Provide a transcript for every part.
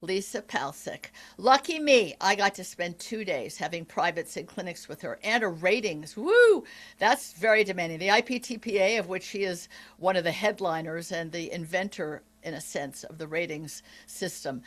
Lisa Palcic. Lucky me, I got to spend 2 days having privates and clinics with her and her ratings. Woo! That's very demanding. The IPTPA, of which she is one of the headliners and the inventor, in a sense, of the ratings system.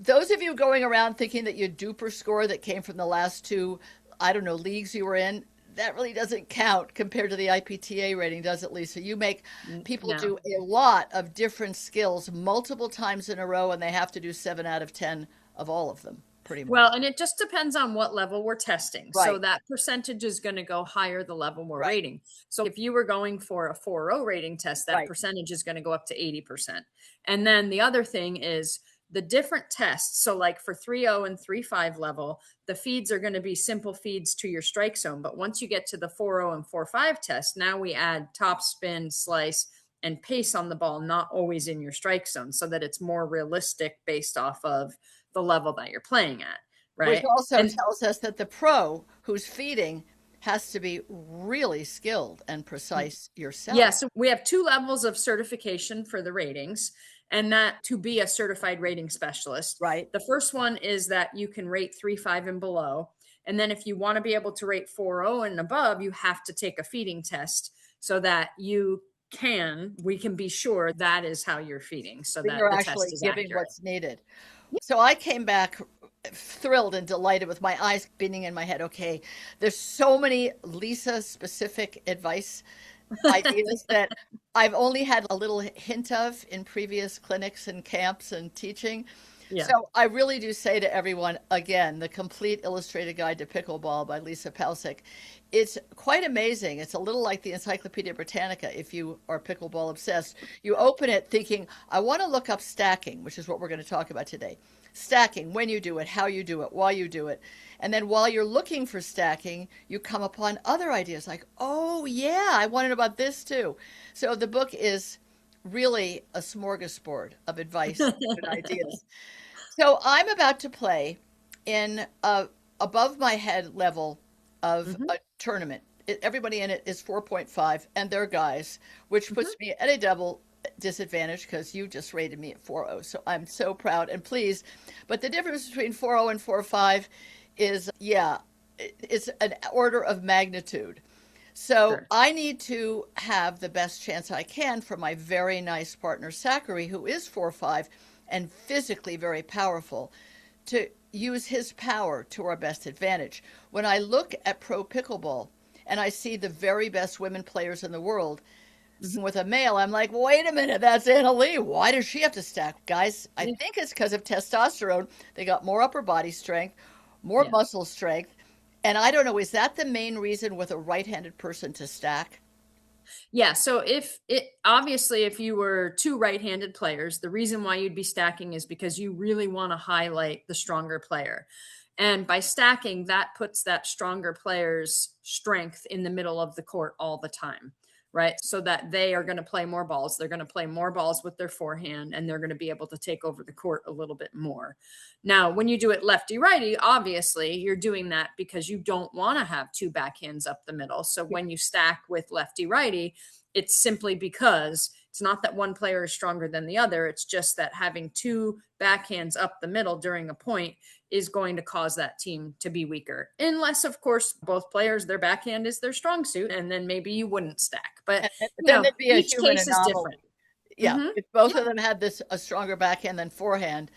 Those of you going around thinking that your duper score that came from the last two, I don't know, leagues you were in, that really doesn't count compared to the IPTA rating, does it, Lisa? You make people No. do a lot of different skills multiple times in a row, and they have to do 7 out of 10 of all of them, pretty much. Well, and it just depends on what level we're testing. So Right, that percentage is going to go higher the level we're right, rating. So if you were going for a 4.0 rating test, that right. percentage is going to go up to 80%. And then the other thing is the different tests. So like for 3.0 and 3.5 level, the feeds are going to be simple feeds to your strike zone. But once you get to the 4.0 and 4.5 test, now we add top spin, slice, and pace on the ball, not always in your strike zone, so that it's more realistic based off of the level that you're playing at, Which right? also And tells us that the pro who's feeding has to be really skilled and precise yeah, yourself. so we have two levels of certification for the ratings, and that to be a certified rating specialist. Right. The first one is that you can rate 3.5 and below. And then if you want to be able to rate 4.0 and above, you have to take a feeding test so that we can be sure that is how you're feeding so That that you're the test actually is giving accurate. what's needed. So I came back thrilled and delighted with my eyes spinning in my head. Okay, there's so many Lisa specific advice ideas that I've only had a little hint of in previous clinics and camps and teaching. Yeah. So I really do say to everyone, again, the complete illustrated guide to pickleball by Lisa Palcic. It's quite amazing. It's a little like the Encyclopedia Britannica if you are pickleball obsessed. You open it thinking, I want to look up stacking, which is what we're going to talk about today. Stacking, when you do it, how you do it, why you do it. And then while you're looking for stacking, you come upon other ideas like, oh, yeah, I wanted about this too. So the book is really a smorgasbord of advice and ideas. So I'm about to play in a above my head level of Hmm. a tournament. Everybody in it is 4.5 and they're guys, which Hmm. puts me at a double disadvantage because you just rated me at 4.0. So I'm so proud and pleased. But the difference between 4.0 and 4.5 is, yeah, it's an order of magnitude. So Sure. I need to have the best chance I can for my very nice partner, Zachary, who is 4'5" and physically very powerful, to use his power to our best advantage. When I look at pro pickleball and I see the very best women players in the world Hmm. with a male, I'm like, wait a minute, that's Anna Lee. Why does she have to stack? Guys, I think it's because of testosterone. They got more upper body strength, more Yeah. muscle strength. And I don't know, is that the main reason with a right-handed person to stack? Yeah, so if you were two right-handed players, the reason why you'd be stacking is because you really want to highlight the stronger player. And by stacking, that puts that stronger player's strength in the middle of the court all the time, right? So that they are going to play more balls. They're going to play more balls with their forehand and they're going to be able to take over the court a little bit more. Now, when you do it lefty righty, obviously you're doing that because you don't want to have two backhands up the middle. So when you stack with lefty righty, it's simply because it's not that one player is stronger than the other. It's just that having two backhands up the middle during a point is going to cause that team to be weaker. Unless, of course, both players, their backhand is their strong suit, and then maybe you wouldn't stack. But, But then there'd be a each human case is different. anomaly. Yeah, Mm-hmm. if both Yeah, of them had this a stronger backhand than forehand,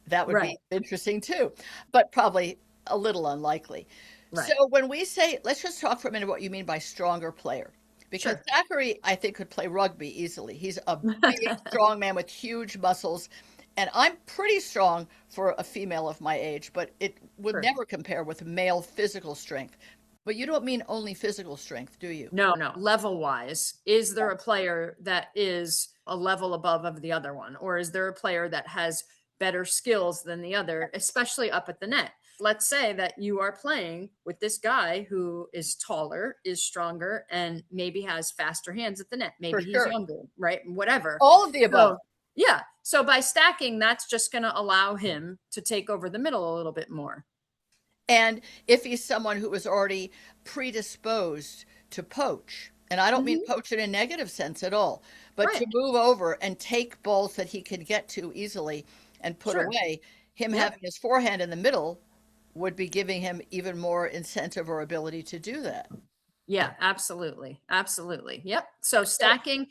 that would be right, interesting too, but probably a little unlikely. So right. when we say, let's just talk for a minute what you mean by stronger player. Because Sure. Zachary, I think, could play rugby easily. He's a big, strong man with huge muscles. And I'm pretty strong for a female of my age, but it would Sure. never compare with male physical strength. But you don't mean only physical strength, do you? No, no. Level wise, is Yeah. there a player that is a level above of the other one? Or is there a player that has better skills than the other, especially up at the net? Let's say that you are playing with this guy who is taller, is stronger, and maybe has faster hands at the net. For Maybe he's sure. younger, right? Whatever. All of the above. So, yeah. So by stacking, that's just going to allow him to take over the middle a little bit more. And if he's someone who is already predisposed to poach, and I don't mean Hmm. poach in a negative sense at all, but Right. to move over and take balls that he can get to easily and put Sure. away, him Yep. having his forehand in the middle would be giving him even more incentive or ability to do that. Yeah, absolutely. Absolutely. Yep. So So, stacking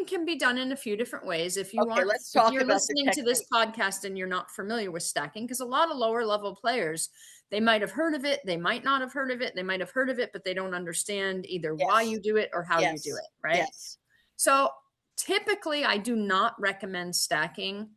can be done in a few different ways. okay, let's If talk you're about the listening to this technique. podcast and you're not familiar with stacking, because a lot of lower level players, they might have heard of it, they might not have heard of it, they might have heard of it, but they don't understand either why Yes, you do it or how you do yes, it, right? yes. So typically I do not recommend stacking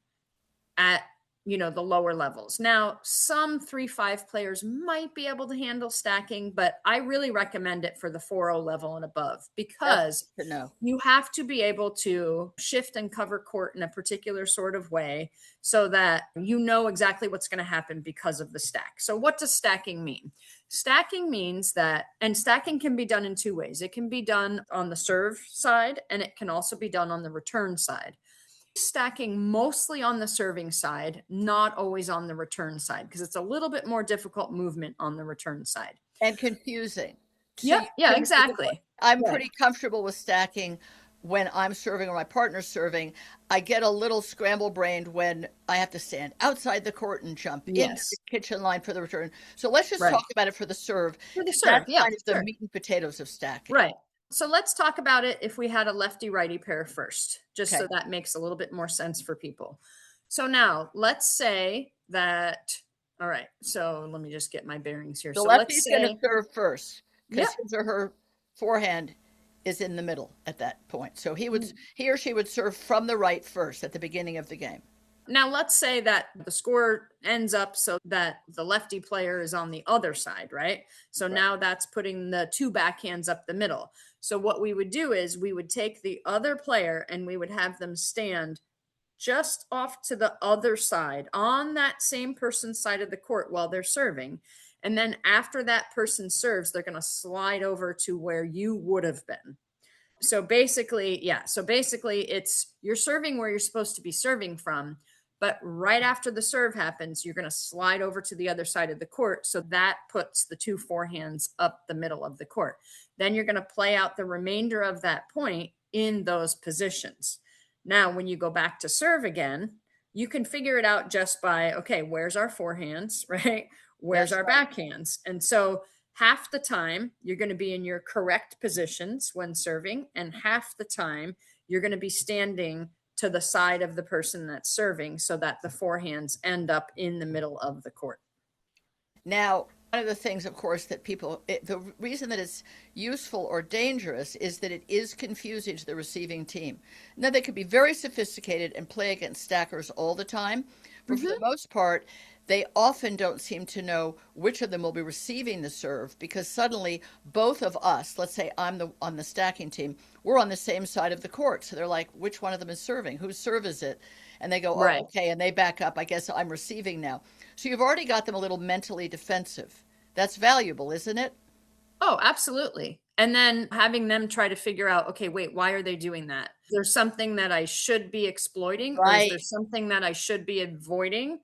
at the lower levels. Now, some 3-5 players might be able to handle stacking, but I really recommend it for the 4-0 level and above That's because good to know. you have to be able to shift and cover court in a particular sort of way so that you know exactly what's going to happen because of the stack. So what does stacking mean? Stacking means that, and stacking can be done in two ways. It can be done on the serve side and it can also be done on the return side. Stacking mostly on the serving side, not always on the return side, because it's a little bit more difficult movement on the return side. And confusing. So Yep. you Yeah, can, exactly. I'm Right. pretty comfortable with stacking when I'm serving or my partner's serving. I get a little scramble brained when I have to stand outside the court and jump into the Yes. kitchen line for the return. So let's just Right. talk about it for the serve, For the because that's serve. Yeah, kind of the sure. meat and potatoes of stacking. Right. So let's talk about it if we had a lefty righty pair first, just so Okay. that makes a little bit more sense for people. So now let's say that, all right, so let me just get my bearings here. The So let's lefty's going to say, serve first yep. because his or her forehand is in the middle at that point. So he or she would serve from the right first at the beginning of the game. Now let's say that the score ends up so that the lefty player is on the other side, right? So Right. now that's putting the two backhands up the middle. So what we would do is we would take the other player and we would have them stand just off to the other side on that same person's side of the court while they're serving. And then after that person serves, they're going to slide over to where you would have been. So basically, yeah. So basically, it's you're serving where you're supposed to be serving from, but right after the serve happens, you're going to slide over to the other side of the court. So that puts the two forehands up the middle of the court. Then you're going to play out the remainder of that point in those positions. Now, when you go back to serve again, you can figure it out just by, okay, where's our forehands, right? Where's That's our right. backhands? And so half the time you're going to be in your correct positions when serving, and half the time you're going to be standing to the side of the person that's serving so that the forehands end up in the middle of the court. Now, one of the things, of course, the reason that it's useful or dangerous is that it is confusing to the receiving team. Now, they could be very sophisticated and play against stackers all the time, but for the Mm-hmm. most part, they often don't seem to know which of them will be receiving the serve because suddenly both of us, let's say I'm on the stacking team, we're on the same side of the court. So they're like, which one of them is serving? Whose serve is it? And they go, oh, Right. okay. And they back up. I guess I'm receiving now. So you've already got them a little mentally defensive. That's valuable, isn't it? Oh, absolutely. And then having them try to figure out, okay, wait, why are they doing that? Is there something that I should be exploiting, or is Right. there something that I should be avoiding?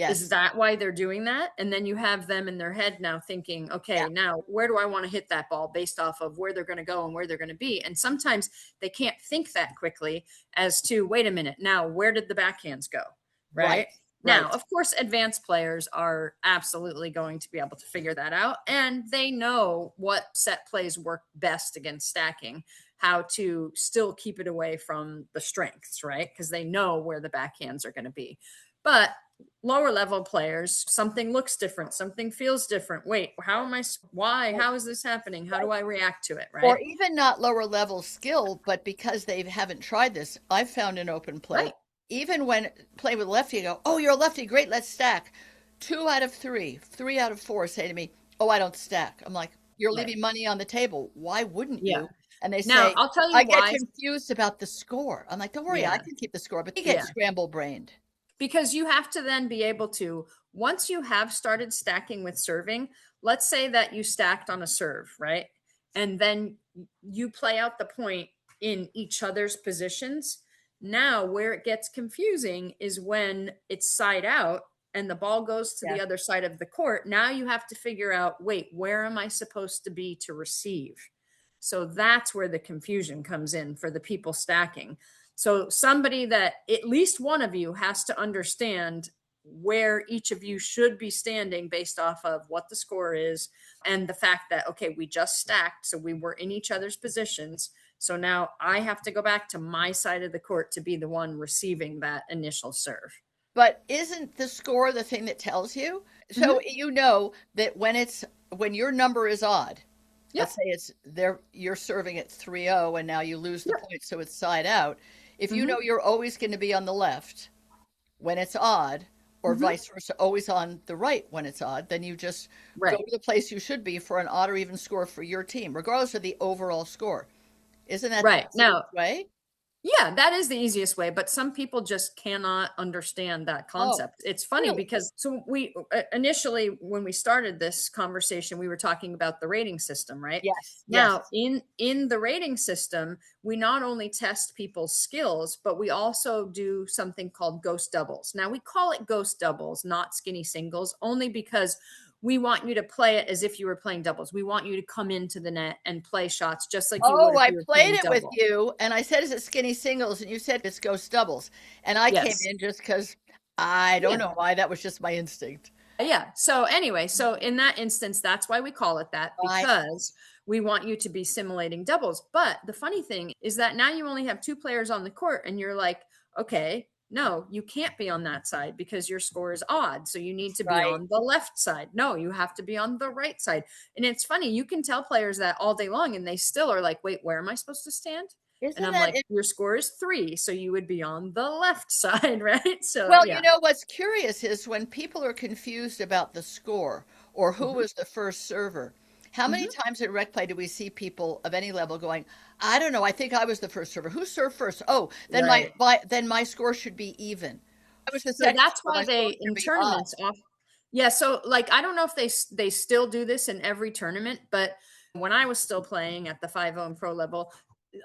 Is Yes. that why they're doing that? And then you have them in their head now thinking, Yeah. okay, now where do I want to hit that ball based off of where they're going to go and where they're going to be? And sometimes they can't think that quickly as to, wait a minute, now where did the backhands go? Right. Right. Now, Right. of course, advanced players are absolutely going to be able to figure that out. And they know what set plays work best against stacking, how to still keep it away from the strengths, right? Because they know where the backhands are going to be. But lower level players, something looks different, something feels different. Wait, why, Right. how is this happening? How do Right. I react to it? Or Right. even not lower level skill, but because they haven't tried this, I've found in open play, Right. even when playing with lefty, you go, oh, you're a lefty, great, let's stack. 2 out of 3, 3 out of 4 say to me, oh, I don't stack. I'm like, you're Right. leaving money on the table. Why wouldn't Yeah. you? And they Now, say, I'll tell you I get why. confused about the score. I'm like, don't worry, I Yeah. can keep the score, but they get Yeah. scramble brained. Because you have to then be able to, once you have started stacking with serving, let's say that you stacked on a serve, right? And then you play out the point in each other's positions. Now, where it gets confusing is when it's side out and the ball goes to the Yes. other side of the court. Now you have to figure out, wait, where am I supposed to be to receive? So that's where the confusion comes in for the people stacking. So somebody that at least one of you has to understand where each of you should be standing based off of what the score is and the fact that, okay, we just stacked, so we were in each other's positions. So now I have to go back to my side of the court to be the one receiving that initial serve. But isn't the score the thing that tells you? So Mm-hmm. you know that when your number is odd, Yep. let's say it's there, you're serving at 3-0 and now you lose the Yep. point, so it's side out. If you know Mm-hmm. you're always going to be on the left when it's odd, or Mm-hmm. vice versa, always on the right when it's odd, then you just go Right. to the place you should be for an odd or even score for your team, regardless of the overall score. Isn't that the Right. easiest Now, way? yeah, that is the easiest way, but some people just cannot understand that Oh, concept. It's funny really? because so we initially when we started this conversation, we were talking about the rating system, right? Yes, Now, yes. in the rating system, we not only test people's skills, but we also do something called ghost doubles. Now, we call it ghost doubles, not skinny singles, only because we want you to play it as if you were playing doubles. We want you to come into the net and play shots just like you would Oh, if I you were played playing it with double. you, and I said, "Is it skinny singles?" And you said, "It's ghost doubles." And I came Yes. in just because I don't Yeah. know why, that was just my instinct. Yeah. So anyway, so in that instance, that's why we call it that, I because we want you to be simulating doubles. But the funny thing is that now you only have two players on the court, and you're like, okay, no, you can't be on that side because your score is odd. So you need to be right. on the left side. No, you have to be on the right side. And it's funny, you can tell players that all day long, and they still are like, wait, where am I supposed to stand? And Isn't I'm that like, your score is 3. So you would be on the left side, right? So well, you yeah. know what's curious is when people are confused about the score or who Hmm. was the first server. How many Hmm. times in rec play do we see people of any level going, "I don't know, I think I was the first server. Who served first? Oh, Right. then my score should be even. I was the So second that's server, why my score they should in be odd." tournaments off. Yeah, so like I don't know if they still do this in every tournament, but when I was still playing at the 5 and pro level,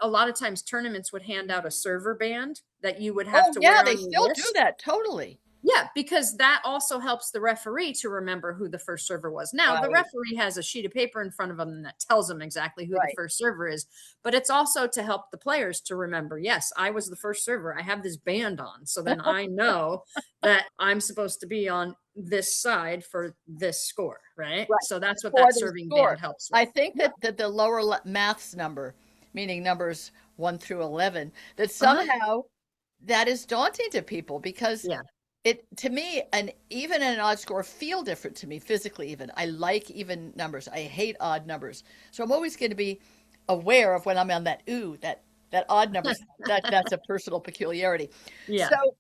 a lot of times tournaments would hand out a server band that you would have Oh, to yeah, wear they on your still do wrist. that, totally. Yeah, because that also helps the referee to remember who the first server was. Now, the Right, referee has a sheet of paper in front of him that tells them exactly who the right. first server is, but it's also to help the players to remember, yes, I was the first server. I have this band on. So then I know that I'm supposed to be on this side for this score, right? Right, So that's what for that the serving band score. helps I with. think Yeah. that the lower maths number, meaning numbers 1 through 11, that Uh-huh. somehow that is daunting to people because Yeah. it to me an even and an odd score feel different to me physically even. I like even numbers. I hate odd numbers. So I'm always going to be aware of when I'm on that that odd number side. That's a personal peculiarity. Yeah. So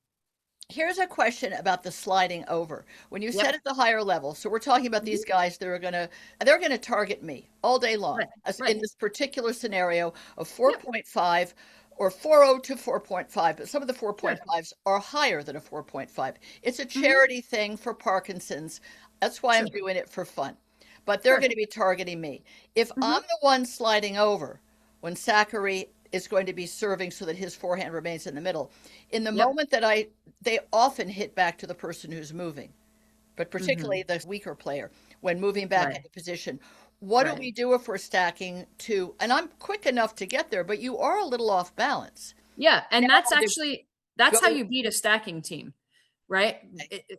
here's a question about the sliding over. When you set Yep. at the higher level, so we're talking about Mhm. these guys that are they're gonna target me all day long. Right. As in Right. this particular scenario of Yep. 4.5 or 4.0 to 4.5, but some of the Sure. 4.5s are higher than a 4.5. It's a Hmm. charity thing for Parkinson's. That's why I'm Sure. doing it for fun. But they're Sure. going to be targeting me. If I'm Hmm. the one sliding over when Zachary is going to be serving so that his forehand remains in the middle, in the Yep. moment that they often hit back to the person who's moving, but particularly Hmm. the weaker player when moving back Right. into position. What do Right. we do if we're stacking to, and I'm quick enough to get there, but you are a little off balance. Yeah, Now and that's to actually that's how go, you beat a stacking team, right?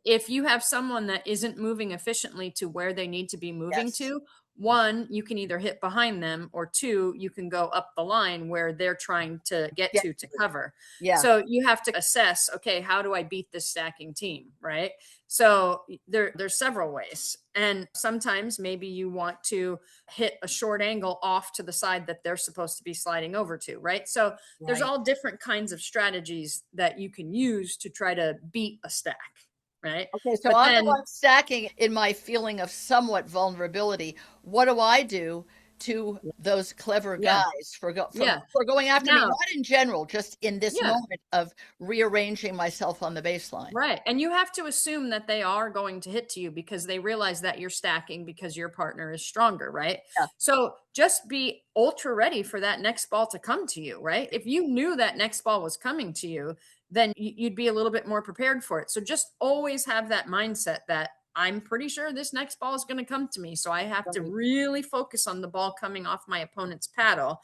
If you have someone that isn't moving efficiently to where they need to be moving yes, to, one, you can either hit behind them, or two, you can go up the line where they're trying to get get to cover. yeah, So you have to assess, okay, how do I beat this stacking team, right? So there's several ways. And sometimes maybe you want to hit a short angle off to the side that they're supposed to be sliding over to, right? So there's right. all different kinds of strategies that you can use to try to beat a stack, right? Okay, so But I'm the then, one stacking in my feeling of somewhat vulnerability. What do I do to those clever yeah, guys yeah. for going after me? Now, Not in general, just in this yeah, moment of rearranging myself on the baseline. right. And you have to assume that they are going to hit to you because they realize that you're stacking because your partner is stronger, right? Yeah, So just be ultra ready for that next ball to come to you, right? If you knew that next ball was coming to you, then you'd be a little bit more prepared for it. So just always have that mindset that I'm pretty sure this next ball is going to come to me. So I have to right. really focus on the ball coming off my opponent's paddle.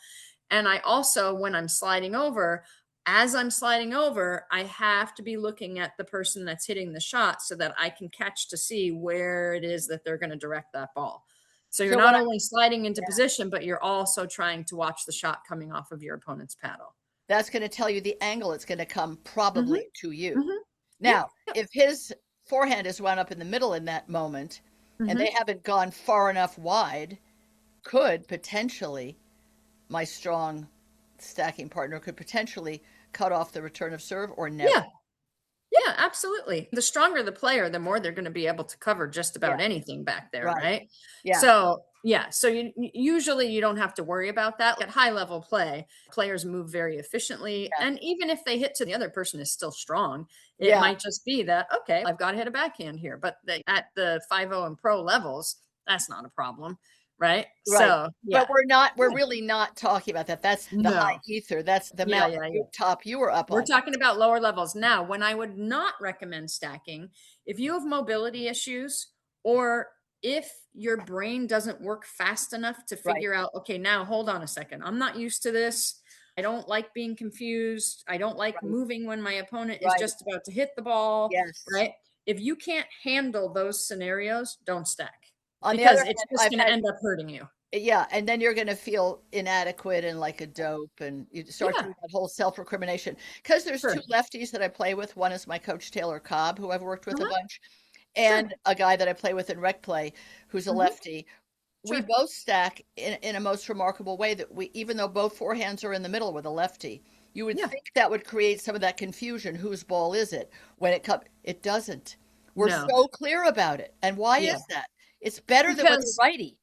And I also, when I'm sliding over, as I'm sliding over, I have to be looking at the person that's hitting the shot so that I can catch to see where it is that they're going to direct that ball. So you're So not what only sliding into position, but you're also trying to watch the shot coming off of your opponent's paddle. that's going to tell you the angle it's going to come Hmm. probably to you. Hmm. Yeah. Now, if his forehand is wound up in the middle in that moment and they Hmm. haven't gone far enough wide, could potentially my strong stacking partner could potentially cut off the return of serve or never. Yeah. Yeah, absolutely. The stronger the player, the more they're going to be able to cover just Yeah, about anything back there, right. right? Yeah, So, yeah, so usually you don't have to worry about that. At high level play, players move very efficiently. yeah, And even if they hit to the other person is still strong, it yeah, might just be that, okay, I've got to hit a backhand here. But at the 5-0 and pro levels, that's not a problem, right? right. So, But yeah. we're Yeah. really not talking about that. That's the high No. ether. That's the Yeah, mountain yeah, yeah. top you were up We're on. talking about lower levels. Now, when I would not recommend stacking, if you have mobility issues or if your brain doesn't work fast enough to Right, figure out, okay, now hold on a second. I'm not used to this. I don't like being confused. I don't like right, moving when my opponent is right. just about to hit the ball, Yes. right? If you can't handle those scenarios, don't stack On the other because it's hand, just I've going to had end up hurting you. yeah, and then you're going to feel inadequate and like a dope, and you start Yeah, doing that whole self-recrimination. Because there's two sure. lefties that I play with. One is my coach Taylor Cobb, who I've worked with a Uh-huh. bunch, Sure. and a guy that I play with in rec play, who's a Hmm. lefty. We Sure. both stack in a most remarkable way that we, even though both forehands are in the middle with a lefty, you would Yeah. think that would create some of that confusion. Whose ball is it when it comes? It doesn't. We're No. so clear about it. And why Yeah. is that? It's better than with the Because righty.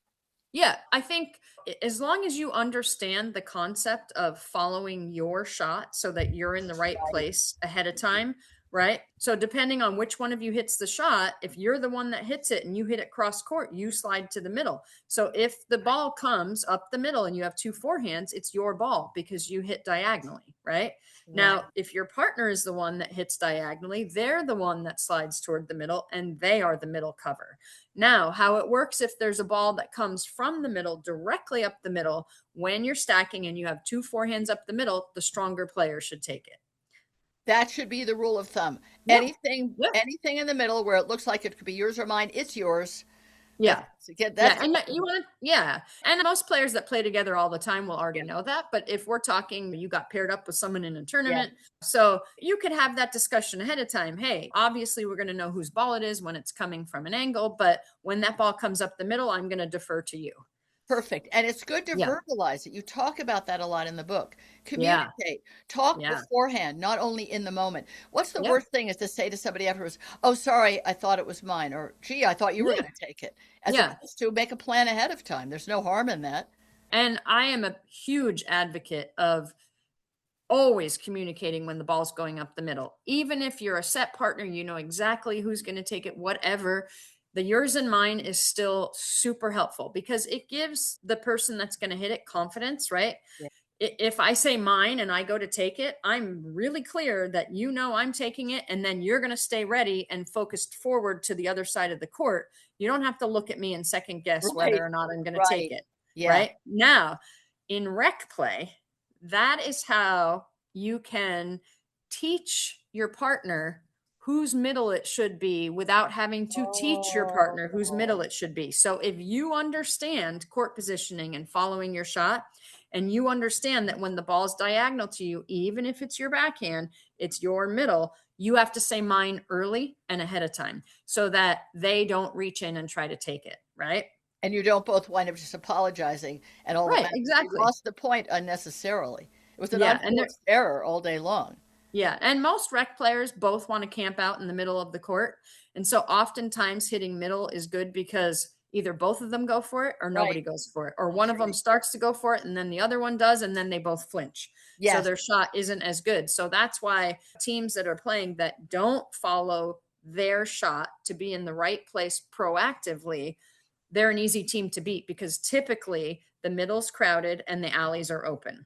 yeah, I think as long as you understand the concept of following your shot so that you're in the right Right. place ahead of time, right? So depending on which one of you hits the shot, if you're the one that hits it and you hit it cross court, you slide to the middle. So if the ball comes up the middle and you have two forehands, it's your ball because you hit diagonally, right? Right. Now, if your partner is the one that hits diagonally, they're the one that slides toward the middle and they are the middle cover. Now, how it works if there's a ball that comes from the middle directly up the middle, when you're stacking and you have two forehands up the middle, the stronger player should take it. That should be the rule of thumb. Yeah. Yeah. Anything in the middle where it looks like it could be yours or mine, it's yours. That's Yeah. again, Yeah. that's And you want to, yeah. And most players that play together all the time will already yeah, know that. But if we're talking, you got paired up with someone in a yeah, tournament, so you could have that discussion ahead of time. Hey, obviously, we're going to know whose ball it is when it's coming from an angle. But when that ball comes up the middle, I'm going to defer to you. perfect. And it's good to Yeah. verbalize it. You talk about that a lot in the book. Yeah. Communicate. Talk Yeah. beforehand, not only in the moment. What's the Yeah. worst thing is to say to somebody afterwards, "Oh, sorry, I thought it was mine," or "Gee, I thought you were Yeah. going to take it," as Yeah. opposed to make a plan ahead of time. There's no harm in that. And I am a huge advocate of always communicating when the ball's going up the middle. Even if you're a set partner, you know exactly who's going to take it, whatever. The yours and mine is still super helpful because it gives the person that's going to hit it confidence, right? Yeah. If I say mine and I go to take it, I'm really clear that you know I'm taking it, and then you're going to stay ready and focused forward to the other side of the court. You don't have to look at me and second guess whether Right. or not I'm going to take Right. it, Yeah. right? Now, in rec play, that is how you can teach your partner whose middle it should be without having to teach your partner whose Oh, middle it should be. So if you understand court positioning and following your shot, and you understand that when the ball's diagonal to you, even if it's your backhand, it's your middle, you have to say mine early and ahead of time so that they don't reach in and try to take it, right? and you don't both wind up just apologizing and all that Right, matters. You exactly. lost the point unnecessarily. It was an Yeah, and there unforced error all day long. yeah, and most rec players both want to camp out in the middle of the court. And so oftentimes hitting middle is good because either both of them go for it or Right. nobody goes for it, or one That's of them right. starts to go for it and then the other one does, and then they both flinch. So Yes. their shot isn't as good. So that's why teams that are playing that don't follow their shot to be in the right place proactively, they're an easy team to beat because typically the middle's crowded and the alleys are open,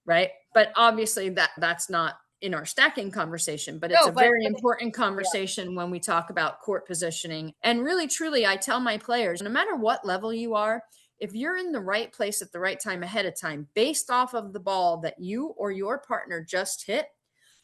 right? But obviously that's not in our stacking conversation, but it's No, a very but important yeah, conversation when we talk about court positioning. And really, truly, I tell my players, no matter what level you are, if you're in the right place at the right time ahead of time, based off of the ball that you or your partner just hit,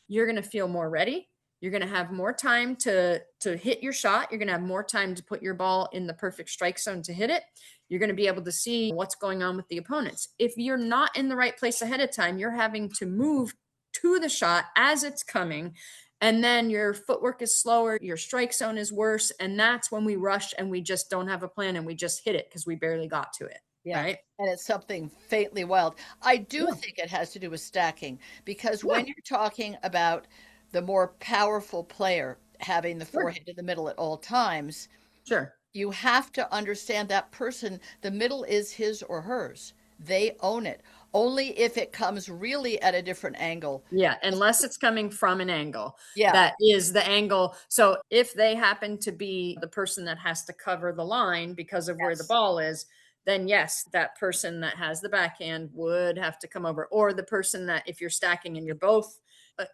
you're going to feel more ready. You're going to have more time to hit your shot. You're going to have more time to put your ball in the perfect strike zone to hit it. You're going to be able to see what's going on with the opponents. If you're not in the right place ahead of time, you're having to move to the shot as it's coming. And then your footwork is slower, your strike zone is worse. And that's when we rush and we just don't have a plan and we just hit it because we barely got to it. Yeah. Right. And it's something faintly wild. I do Yeah. think it has to do with stacking because Yeah. when you're talking about the more powerful player having the Sure. forehand in the middle at all times, Sure. you have to understand that person, the middle is his or hers. They own it. Only if it comes really at a different angle. Yeah, unless it's coming from an angle Yeah. that is the angle. So if they happen to be the person that has to cover the line because of where the Yes. ball is, then yes, that person that has the backhand would have to come over. Or the person that, if you're stacking and you're both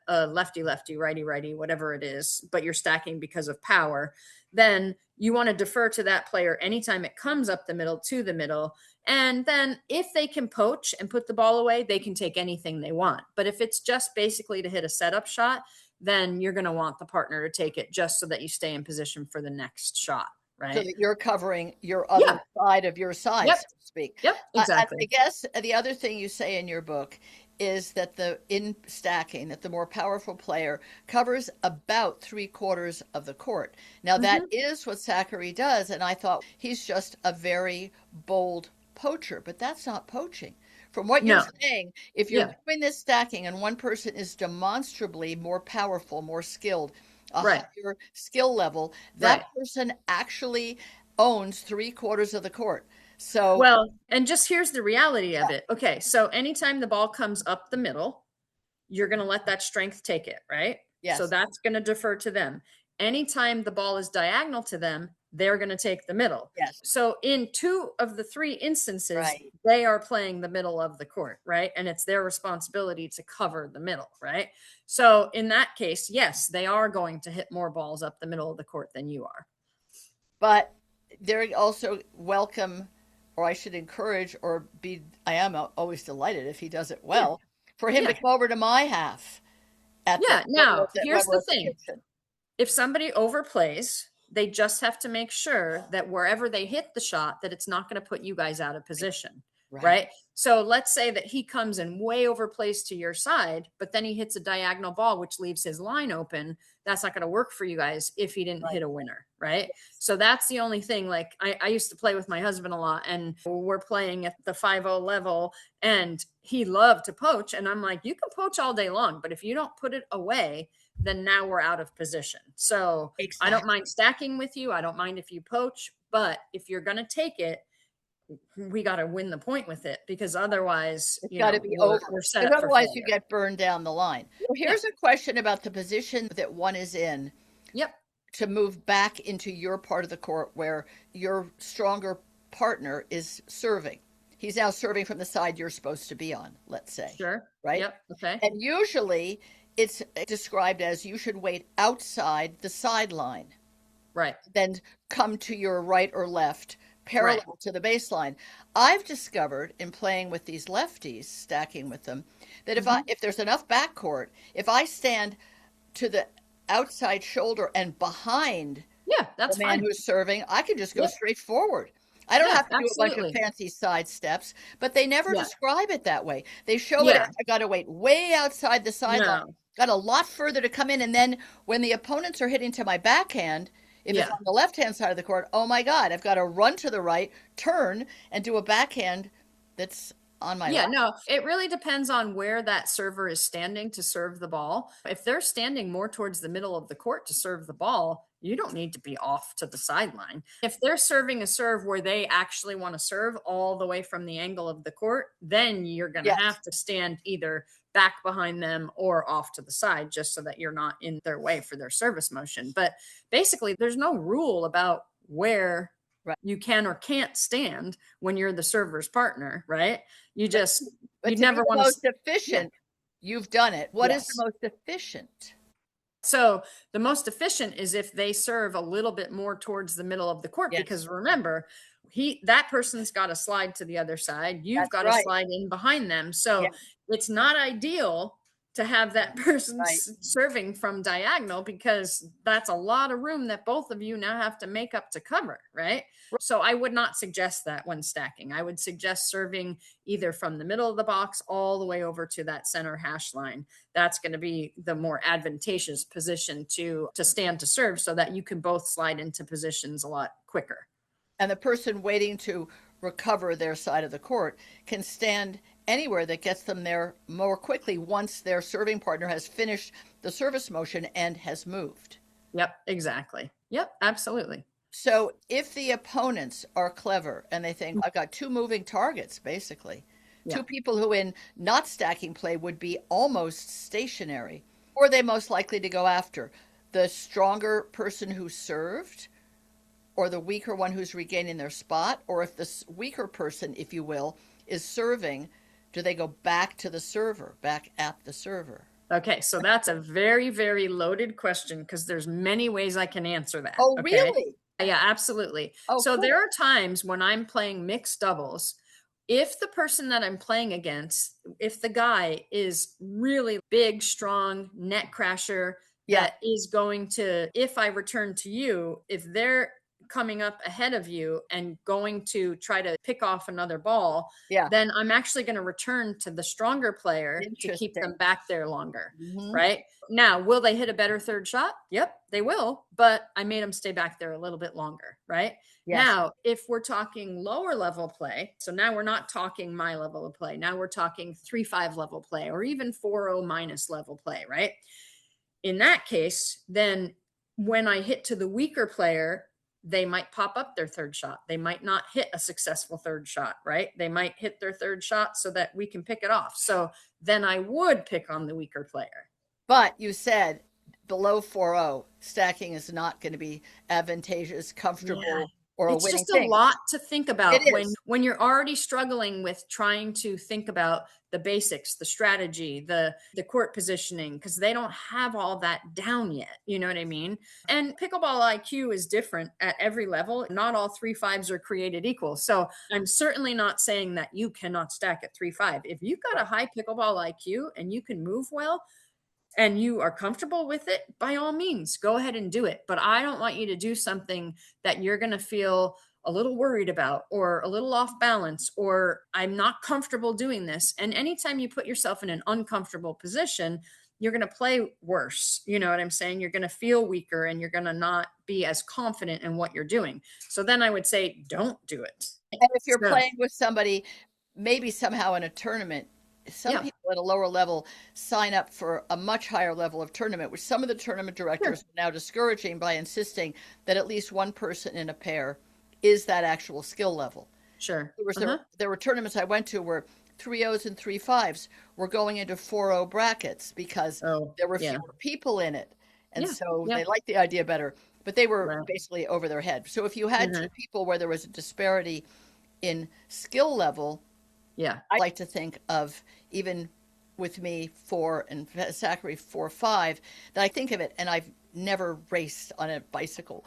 lefty, lefty, righty, righty, whatever it is, but you're stacking because of power, then you want to defer to that player anytime it comes up the middle to the middle. And then if they can poach and put the ball away, they can take anything they want. But if it's just basically to hit a setup shot, then you're going to want the partner to take it just so that you stay in position for the next shot. So Right. that you're covering your Yeah. other side of your side, Yep. so to speak. Yep. I Exactly. guess the other thing you say in your book is that in stacking, that the more powerful player covers about 3/4 of the court. Now that Mhm. is what Zachary does, and I thought he's just a very bold poacher, but that's not poaching. From what you're No. saying, if you're Yeah. doing this stacking and one person is demonstrably more powerful, more skilled, a Right. higher skill level, that Right. person actually owns 3/4 of the court. So, Well, and just here's the reality of it. Okay. So anytime the ball comes up the middle, you're going to let that strength take it, right? So yes, that's going to defer to them. Anytime the ball is diagonal to them, they're going to take the middle. yes, So in two of the three instances, right. they are playing the middle of the court, right? And it's their responsibility to cover the middle, right? So in that case, yes, they are going to hit more balls up the middle of the court than you are. But they're also welcome, or I should encourage, I am always delighted if he does it Yeah. well, for him to Yeah. come over to my half at Yeah. Now, when here's we're the at the thing. kitchen. If somebody overplays, they just have to make sure that wherever they hit the shot, that it's not going to put you guys out of position. Right, Right. So let's say that he comes and way overplays to your side, but then he hits a diagonal ball, which leaves his line open. That's not going to work for you guys if he didn't right. hit a winner. Right. So that's the only thing. Like I used to play with my husband a lot, and we're playing at the 5-0 level, and he loved to poach. And I'm like, you can poach all day long, but if you don't put it away, then now we're out of position. So I don't Exactly. mind stacking with you. I don't mind if you poach, but if you're going to take it, we got to win the point with it, because otherwise, It's got to be over we're set because up for otherwise you failure. get burned down the line. Well, Yeah. here's a question about the position that one is in Yep. to move back into your part of the court where your stronger partner is serving. He's now serving from the side you're supposed to be on, let's say, Sure. right? Yep. Okay. And usually it's described as you should wait outside the sideline, Right. then come to your right or left Right. parallel to the baseline. I've discovered in playing with these lefties, stacking with them, that Hmm. if there's enough backcourt, if I stand to the outside shoulder and behind Yeah. the That's man fine. who's serving, I can just go Yep. straight forward. I don't Yeah. have to do a bunch of Absolutely. fancy side steps, but they never Yeah. describe it that way. They show it Yeah. as I got to wait way outside the sideline, No. got a lot further to come in. And then when the opponents are hitting to my backhand, if it's Yeah. on the left hand side of the court, oh my God, I've got to run to the right, turn, and do a backhand that's on my Yeah, left. no, it really depends on where that server is standing to serve the ball. If they're standing more towards the middle of the court to serve the ball, you don't need to be off to the sideline. If they're serving a serve where they actually want to serve all the way from the angle of the court, then you're going to Yes. have to stand either back behind them or off to the side, just so that you're not in their way for their service motion. But basically, there's no rule about where Right. you can or can't stand when you're the server's partner, right? You But, just, but you'd to be never the want to. most Yeah. efficient, you've done it. What is the Yes. most efficient? So the most efficient is if they serve a little bit more towards the middle of the court, Yes, because remember, that person's got to slide to the other side. You've that's got to right. slide in behind them. Yeah. So it's not ideal to have that person Right. serving from diagonal, because that's a lot of room that both of you now have to make up to cover, right? So I would not suggest that when stacking. I would suggest serving either from the middle of the box all the way over to that center hash line. That's going to be the more advantageous position to stand to serve, so that you can both slide into positions a lot quicker. And the person waiting to recover their side of the court can stand anywhere that gets them there more quickly once their serving partner has finished the service motion and has moved. Yep, exactly. Yep, absolutely. So if the opponents are clever and they think, I've got two moving targets, basically, Yeah. two people who in not stacking play would be almost stationary, or are they most likely to go after the stronger person who served or the weaker one who's regaining their spot? Or if the weaker person, if you will, is serving, do they go back to the server, back at the server? Okay, so that's a very, very loaded question, because there's many ways I can answer that. Oh, Okay. really? Yeah, absolutely. Oh, So cool. there are times when I'm playing mixed doubles, if the person that I'm playing against, if the guy is really big, strong, net crasher, Yeah. that is going to, if I return to you, if they're coming up ahead of you and going to try to pick off another ball, Yeah. then I'm actually going to return to the stronger player to keep them Interesting. back there longer. Hmm. Right now, will they hit a better third shot? Yep, they will. But I made them stay back there a little bit longer. Right Yes. now, if we're talking lower level play, so now we're not talking my level of play. Now we're talking 3-5 level play, or even 4-0 minus level play. Right. In that case, then when I hit to the weaker player, they might pop up their third shot. They might not hit a successful third shot, right? They might hit their third shot so that we can pick it off. So then I would pick on the weaker player. But you said below 4-0, stacking is not going to be advantageous, comfortable, Yeah. or a It's winning just a thing. lot to think It about is. when you're already struggling with trying to think about the basics, the strategy, the court positioning, because they don't have all that down yet. You know what I mean? And pickleball IQ is different at every level. Not all 3-5s are created equal. So I'm certainly not saying that you cannot stack at 3-5. If you've got a high pickleball IQ and you can move well, and you are comfortable with it, by all means, go ahead and do it. But I don't want you to do something that you're going to feel a little worried about, or a little off balance, or I'm not comfortable doing this. And anytime you put yourself in an uncomfortable position, you're going to play worse. You know what I'm saying? You're going to feel weaker, and you're going to not be as confident in what you're doing. So then I would say, don't do it. And if you're So, playing with somebody, maybe somehow in a tournament, some yeah, people at a lower level sign up for a much higher level of tournament, which some of the tournament sure, directors are now discouraging by insisting that at least one person in a pair is that actual skill level. sure. There were tournaments I went to where 3-0s and 3-5s were going into 4-0 brackets because Oh, there were yeah, fewer people in it. And yeah, so yeah. they liked the idea better, but they were Right. basically over their head. So if you had two Mhm. people where there was a disparity in skill level, Yeah. I like to think of, even with me 4 and Zachary 4-5, that I think of it, and I've never raced on a bicycle.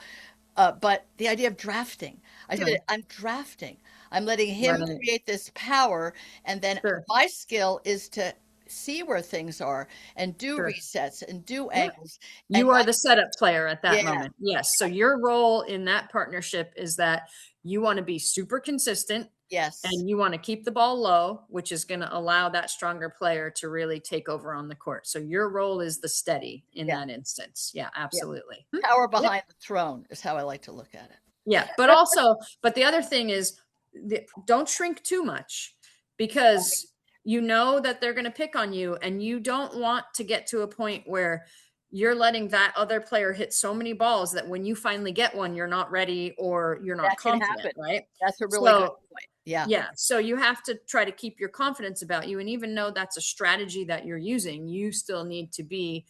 But the idea of drafting, I think Right. I'm drafting. I'm letting him Right. create this power, and then Sure. my skill is to see where things are and do Sure. resets and do Yeah. angles. And You are my, the setup player at that yeah, moment. Yes. So your role in that partnership is that you want to be super consistent, yes, and you want to keep the ball low, which is going to allow that stronger player to really take over on the court. So your role is the steady in yeah, that instance. Yeah, yeah. absolutely. Power Yep. behind the throne is how I like to look at it. Yeah. But also, but the other thing is, don't shrink too much, because you know that they're going to pick on you, and you don't want to get to a point where you're letting that other player hit so many balls that when you finally get one, you're not ready, or you're not That can confident, happen. right? That's a really good So point. Yeah. yeah, so you have to try to keep your confidence about you, and even though that's a strategy that you're using, you still need to be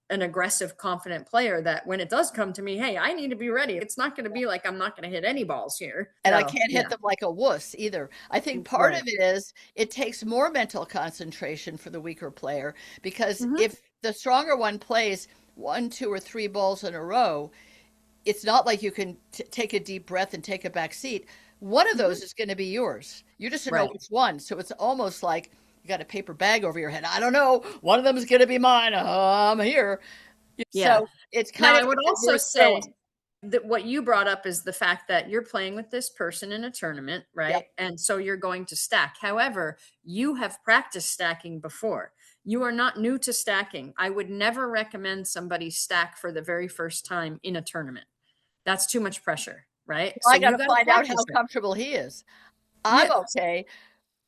an aggressive, confident player, that when it does come to me, hey, I need to be ready. It's not going to be like I'm not going to hit any balls here. And I So can't hit yeah, them like a wuss either. I think part of right. it is it takes more mental concentration for the weaker player, because Hmm. if the stronger one plays 1, 2, or 3 balls in a row, it's not like you can take a deep breath and take a back seat. One of Hmm. those is going to be yours. You just don't know Right. which one. So it's almost like you got a paper bag over your head. I don't know. One of them is going to be mine. I'm here. Yeah. So it's kind Now, of I would also reverse say roles. that what you brought up is the fact that you're playing with this person in a tournament, Yep. right? And so you're going to stack. However, you have practiced stacking before. You are not new to stacking. I would never recommend somebody stack for the very first time in a tournament. That's too much pressure, right? Well, So I got you to got to find out how practice it. comfortable he is. I'm Yeah. okay,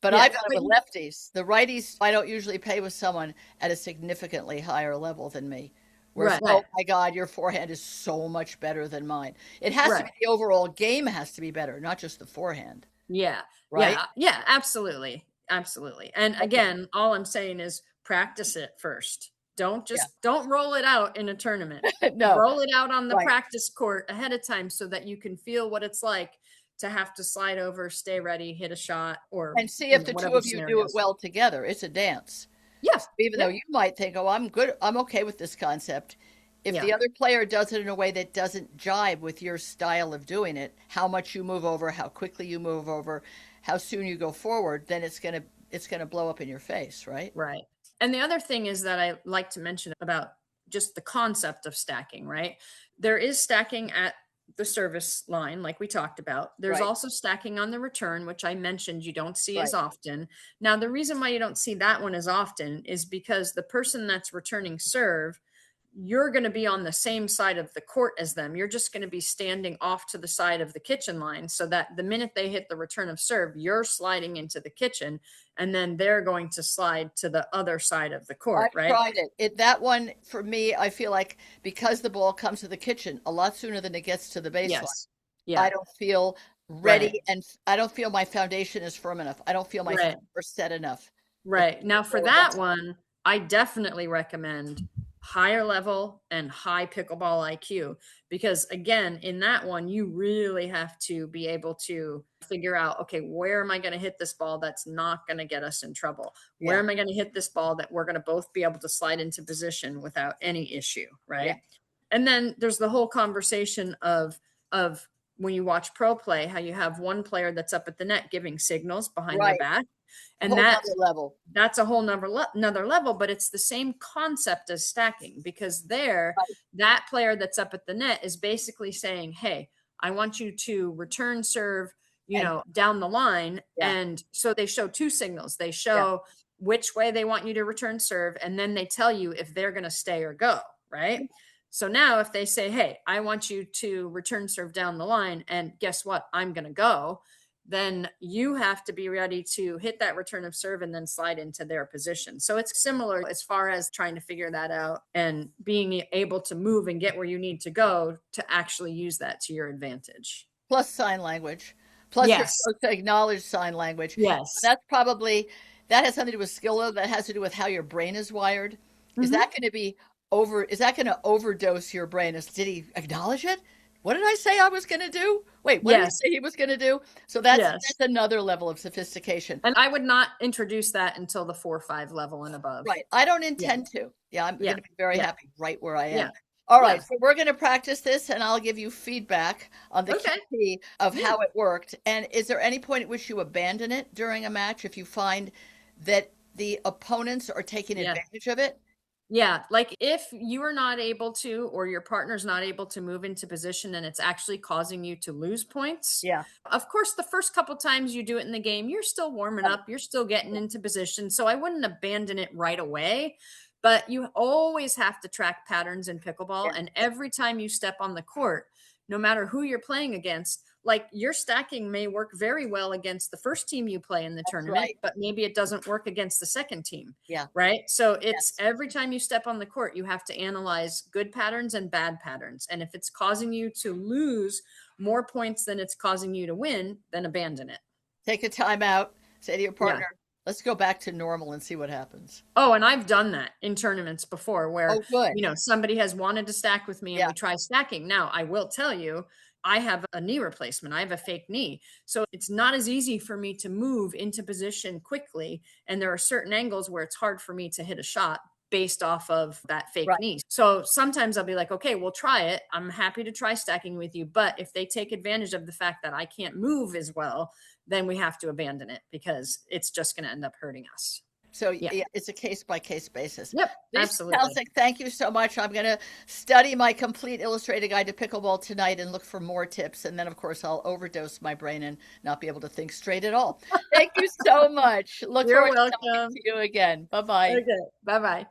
but Yeah. I've done it But with lefties. The righties, I don't usually play with someone at a significantly higher level than me. Whereas, right. oh my God, your forehand is so much better than mine. It has to Right. be the overall game has to be better, not just the forehand, Yeah. right? Yeah. Yeah. Absolutely. Absolutely. And Okay. again, all I'm saying is practice it first. Yeah. Don't roll it out in a tournament. No, Roll it out on the right. practice court ahead of time so that you can feel what it's like to have to slide over, stay ready, hit a shot, or And see if the two whatever of you do it scenarios. well together. It's a dance. Yeah. So even Yeah. though you might think, oh, I'm good, I'm okay with this concept. If Yeah. the other player does it in a way that doesn't jibe with your style of doing it, how much you move over, how quickly you move over, how soon you go forward, then it's gonna blow up in your face, right? Right. And the other thing is that I like to mention about just the concept of stacking, right? There is stacking at the service line, like we talked about. There's Right, also stacking on the return, which I mentioned you don't see as right. often. Now, the reason why you don't see that one as often is because the person that's returning serve, you're going to be on the same side of the court as them. You're just going to be standing off to the side of the kitchen line so that the minute they hit the return of serve, you're sliding into the kitchen and then they're going to slide to the other side of the court, I've right? tried it. That one for me, I feel like because the ball comes to the kitchen a lot sooner than it gets to the baseline, Yes. I Yeah. don't feel Right. ready and I don't feel my foundation is firm enough. I don't feel my feet Right. are set enough. It's Right. Now, for lower down. that one, I definitely recommend higher level and high pickleball IQ because, again, in that one, you really have to be able to figure out, okay, where am I going to hit this ball that's not going to get us in trouble? Where Yeah, am I going to hit this ball that we're going to both be able to slide into position without any issue? yeah, Right. And then there's the whole conversation of when you watch pro play, how you have one player that's up at the net giving signals behind their right. back. And Whole nother level. that's a whole another level, but it's the same concept as stacking because there, Right. that player that's up at the net is basically saying, hey, I want you to return serve, And down the line. yeah, And so they show two signals. They yeah. show which way they want you to return serve, and then they tell you if they're going to stay or go, right? So now if they say, hey, I want you to return serve down the line, and guess what? I'm going to go, then you have to be ready to hit that return of serve and then slide into their position. So it's similar as far as trying to figure that out and being able to move and get where you need to go to actually use that to your advantage. Plus sign language. Plus you're Yes. supposed to acknowledge sign language. Yes. That's probably that has something to do with skill though. That has to do with how your brain is wired. Is that Hmm. going to be is that going to overdose your brain? Did he acknowledge it? What did I say I was going to do? Wait, what did he Yes. say he was going to do? So that's Yes. another level of sophistication. And I would not introduce that until the 4 or 5 level and above. Right. I don't Yeah. intend to. Yeah, I'm going Yeah. to be very Yeah. happy right where I Yeah. am. All right, Yeah. so we're going to practice this and I'll give you feedback on the Okay. QT of Yeah. how it worked. And is there any point at which you abandon it during a match if you find that the opponents are taking Yeah. advantage of it? Yeah, like if you are not able to, or your partner's not able to move into position and it's actually causing you to lose points. Yeah. Of course, the first couple times you do it in the game, you're still warming Right. up, you're still getting Yeah. into position. So I wouldn't abandon it right away, but you always have to track patterns in pickleball. Yeah. And every time you step on the court, no matter who you're playing against, like your stacking may work very well against the first team you play in the That's tournament, right. but maybe it doesn't work against the second team. Yeah. Right. So it's Yes. every time you step on the court, you have to analyze good patterns and bad patterns. And if it's causing you to lose more points than it's causing you to win, then abandon it. Take a time out, say to your Yeah. partner, let's go back to normal and see what happens. Oh, and I've done that in tournaments before where, Oh, good. somebody has wanted to stack with me and Yeah. we try stacking. Now, I will tell you, I have a knee replacement. I have a fake knee. So it's not as easy for me to move into position quickly. And there are certain angles where it's hard for me to hit a shot based off of that fake Right. knee. So sometimes I'll be like, okay, we'll try it. I'm happy to try stacking with you. But if they take advantage of the fact that I can't move as well, then we have to abandon it because it's just going to end up hurting us. So Yeah. yeah, it's a case by case basis. Yep. Lisa Absolutely. Palcic, thank you so much. I'm going to study my complete illustrated guide to pickleball tonight and look for more tips. And then, of course, I'll overdose my brain and not be able to think straight at all. Thank you so much. Look You're forward to talking welcome. to you again. Bye bye. Okay. Bye bye.